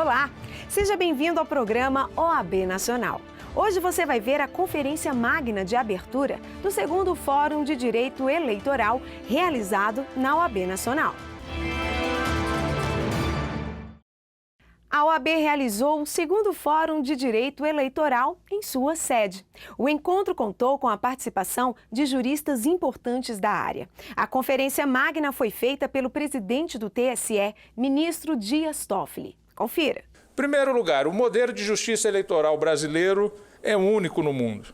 Olá, seja bem-vindo ao programa OAB Nacional. Hoje você vai ver a Conferência Magna de Abertura do segundo Fórum de Direito Eleitoral realizado na OAB Nacional. A OAB realizou o segundo Fórum de Direito Eleitoral em sua sede. O encontro contou com a participação de juristas importantes da área. A Conferência Magna foi feita pelo presidente do TSE, ministro Dias Toffoli. Confira. Em primeiro lugar, o modelo de justiça eleitoral brasileiro é único no mundo.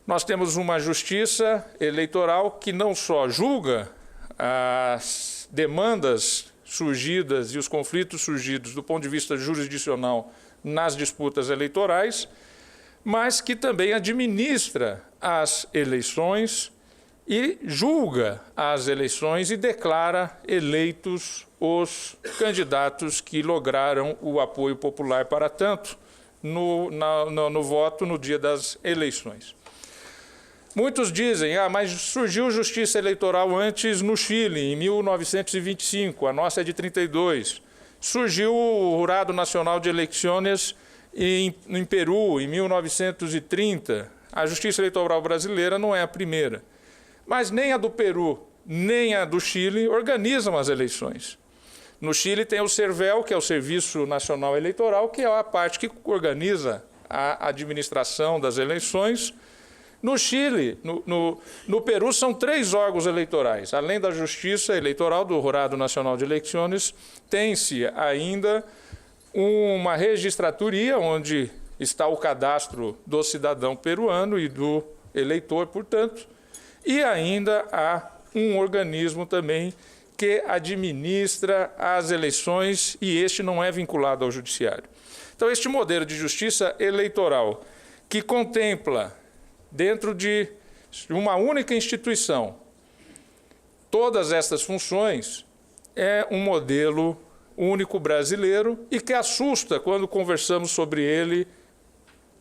Nós temos uma justiça eleitoral que não só julga as demandas surgidas e os conflitos surgidos do ponto de vista jurisdicional nas disputas eleitorais, mas que também administra as eleições e julga as eleições e declara eleitos os candidatos que lograram o apoio popular para tanto no voto no dia das eleições. Muitos dizem, mas surgiu justiça eleitoral antes no Chile, em 1925, a nossa é de 32. Surgiu o Jurado Nacional de Elecciones em Peru, em 1930. A justiça eleitoral brasileira não é a primeira. Mas nem a do Peru, nem a do Chile organizam as eleições. No Chile tem o CERVEL, que é o Serviço Nacional Eleitoral, que é a parte que organiza a administração das eleições. No Chile, no Peru, são 3 órgãos eleitorais. Além da Justiça Eleitoral, do Jurado Nacional de Elecciones, tem-se ainda uma registraturia, onde está o cadastro do cidadão peruano e do eleitor, portanto, e ainda há um organismo também que administra as eleições e este não é vinculado ao judiciário. Então, este modelo de justiça eleitoral que contempla dentro de uma única instituição todas estas funções é um modelo único brasileiro e que assusta quando conversamos sobre ele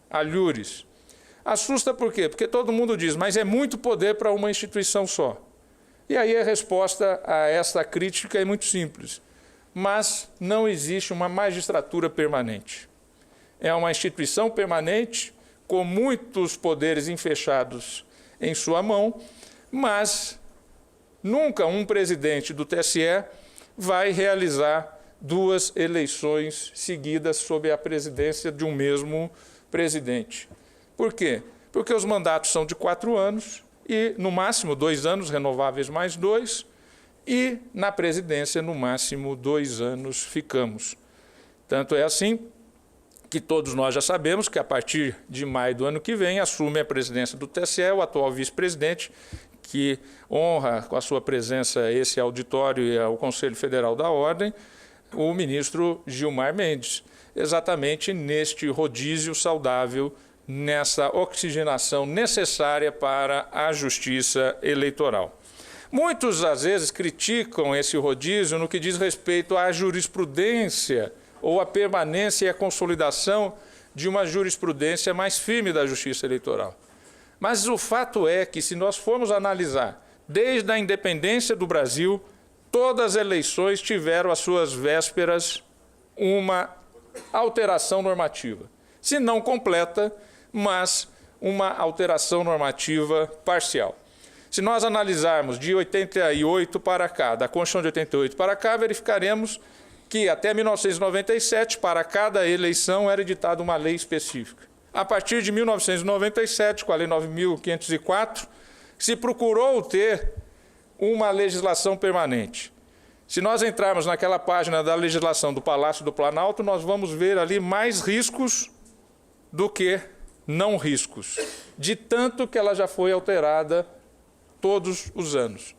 alhures. Assusta por quê? Porque todo mundo diz, mas é muito poder para uma instituição só. E aí a resposta a esta crítica é muito simples. Mas não existe uma magistratura permanente. É uma instituição permanente com muitos poderes enfechados em sua mão, mas nunca um presidente do TSE vai realizar 2 eleições seguidas sob a presidência de um mesmo presidente. Por quê? Porque os mandatos são de 4 anos e, no máximo, 2 anos, renováveis mais 2, e na presidência, no máximo, 2 anos ficamos. Tanto é assim que todos nós já sabemos que, a partir de maio do ano que vem, assume a presidência do TSE o atual vice-presidente, que honra com a sua presença esse auditório e ao Conselho Federal da Ordem, o ministro Gilmar Mendes, exatamente neste rodízio saudável, nessa oxigenação necessária para a justiça eleitoral. Muitos, às vezes, criticam esse rodízio no que diz respeito à jurisprudência ou à permanência e à consolidação de uma jurisprudência mais firme da justiça eleitoral. Mas o fato é que, se nós formos analisar, desde a independência do Brasil, todas as eleições tiveram às suas vésperas uma alteração normativa, se não completa, mas uma alteração normativa parcial. Se nós analisarmos de 88 para cá, da Constituição de 88 para cá, verificaremos que até 1997, para cada eleição, era editada uma lei específica. A partir de 1997, com a Lei 9.504, se procurou ter uma legislação permanente. Se nós entrarmos naquela página da legislação do Palácio do Planalto, nós vamos ver ali mais riscos do que não riscos, de tanto que ela já foi alterada todos os anos.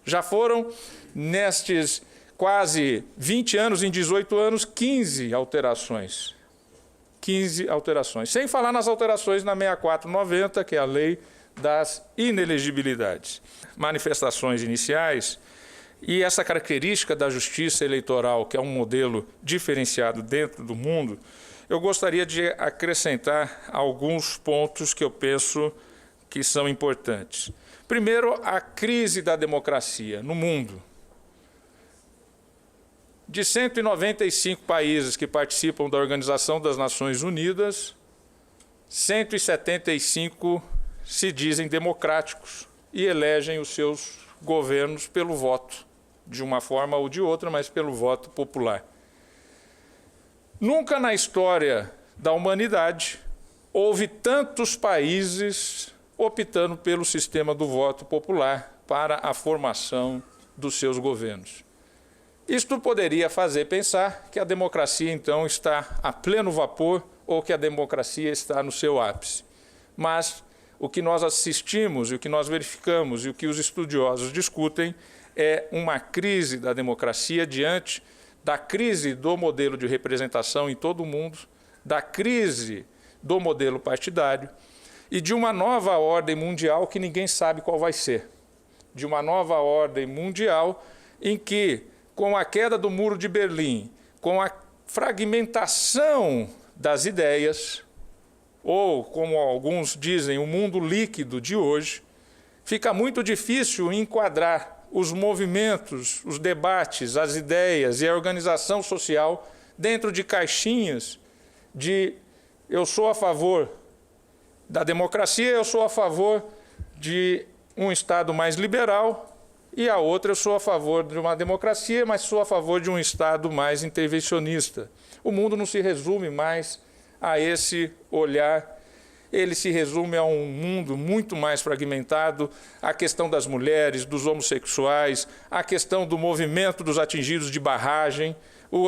Já foram, nestes quase 20 anos, em 18 anos, 15 alterações. 15 alterações. Sem falar nas alterações na 6490, que é a lei das inelegibilidades. Manifestações iniciais e essa característica da justiça eleitoral, que é um modelo diferenciado dentro do mundo, eu gostaria de acrescentar alguns pontos que eu penso que são importantes. Primeiro, a crise da democracia no mundo. De 195 países que participam da Organização das Nações Unidas, 175 se dizem democráticos e elegem os seus governos pelo voto, de uma forma ou de outra, mas pelo voto popular. Nunca na história da humanidade houve tantos países optando pelo sistema do voto popular para a formação dos seus governos. Isto poderia fazer pensar que a democracia, então, está a pleno vapor ou que a democracia está no seu ápice. Mas o que nós assistimos, e o que nós verificamos e o que os estudiosos discutem é uma crise da democracia diante da crise do modelo de representação em todo o mundo, da crise do modelo partidário e de uma nova ordem mundial que ninguém sabe qual vai ser. De uma nova ordem mundial em que, com a queda do Muro de Berlim, com a fragmentação das ideias, ou, como alguns dizem, o mundo líquido de hoje, fica muito difícil enquadrar os movimentos, os debates, as ideias e a organização social dentro de caixinhas de eu sou a favor da democracia, eu sou a favor de um Estado mais liberal, e a outra eu sou a favor de uma democracia, mas sou a favor de um Estado mais intervencionista. O mundo não se resume mais a esse olhar, ele se resume a um mundo muito mais fragmentado, a questão das mulheres, dos homossexuais, a questão do movimento dos atingidos de barragem,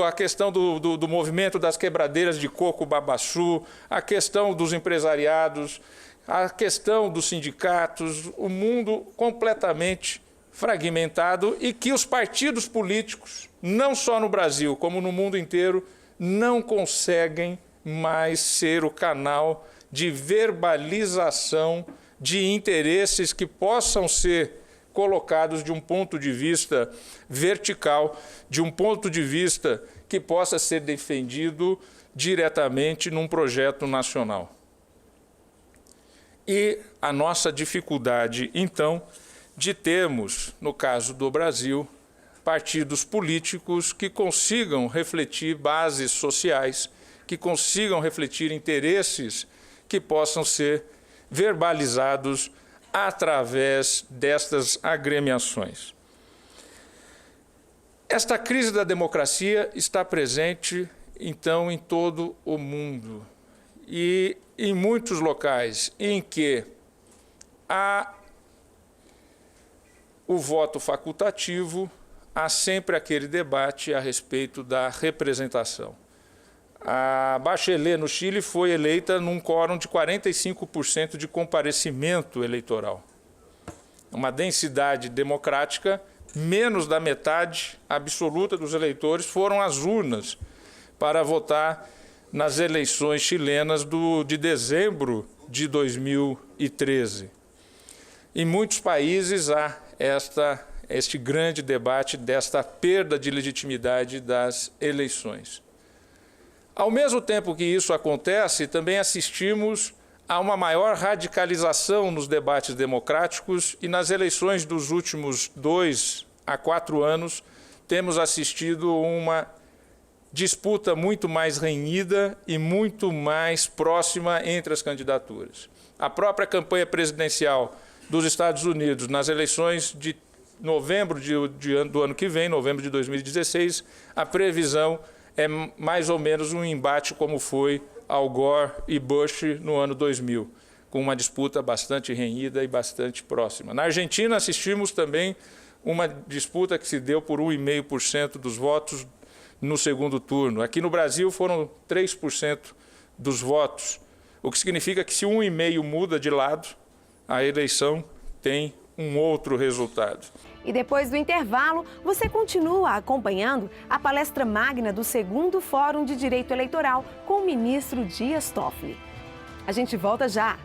a questão do movimento das quebradeiras de coco babaçu, a questão dos empresariados, a questão dos sindicatos, o mundo completamente fragmentado e que os partidos políticos, não só no Brasil, como no mundo inteiro, não conseguem mais ser o canal de verbalização de interesses que possam ser colocados de um ponto de vista vertical, de um ponto de vista que possa ser defendido diretamente num projeto nacional. E a nossa dificuldade, então, de termos, no caso do Brasil, partidos políticos que consigam refletir bases sociais, que consigam refletir interesses que possam ser verbalizados através destas agremiações. Esta crise da democracia está presente, então, em todo o mundo e em muitos locais em que há o voto facultativo, há sempre aquele debate a respeito da representação. A Bachelet, no Chile, foi eleita num quórum de 45% de comparecimento eleitoral. Uma densidade democrática, menos da metade absoluta dos eleitores foram às urnas para votar nas eleições chilenas de dezembro de 2013. Em muitos países há este grande debate desta perda de legitimidade das eleições. Ao mesmo tempo que isso acontece, também assistimos a uma maior radicalização nos debates democráticos e nas eleições dos últimos 2 a 4 anos temos assistido uma disputa muito mais renhida e muito mais próxima entre as candidaturas. A própria campanha presidencial dos Estados Unidos nas eleições de novembro do ano que vem, novembro de 2016, a previsão é mais ou menos um embate como foi Al Gore e Bush no ano 2000, com uma disputa bastante renhida e bastante próxima. Na Argentina, assistimos também uma disputa que se deu por 1,5% dos votos no segundo turno. Aqui no Brasil foram 3% dos votos, o que significa que se 1,5% muda de lado, a eleição tem um outro resultado. E depois do intervalo, você continua acompanhando a palestra magna do 2º Fórum de Direito Eleitoral com o ministro Dias Toffoli. A gente volta já!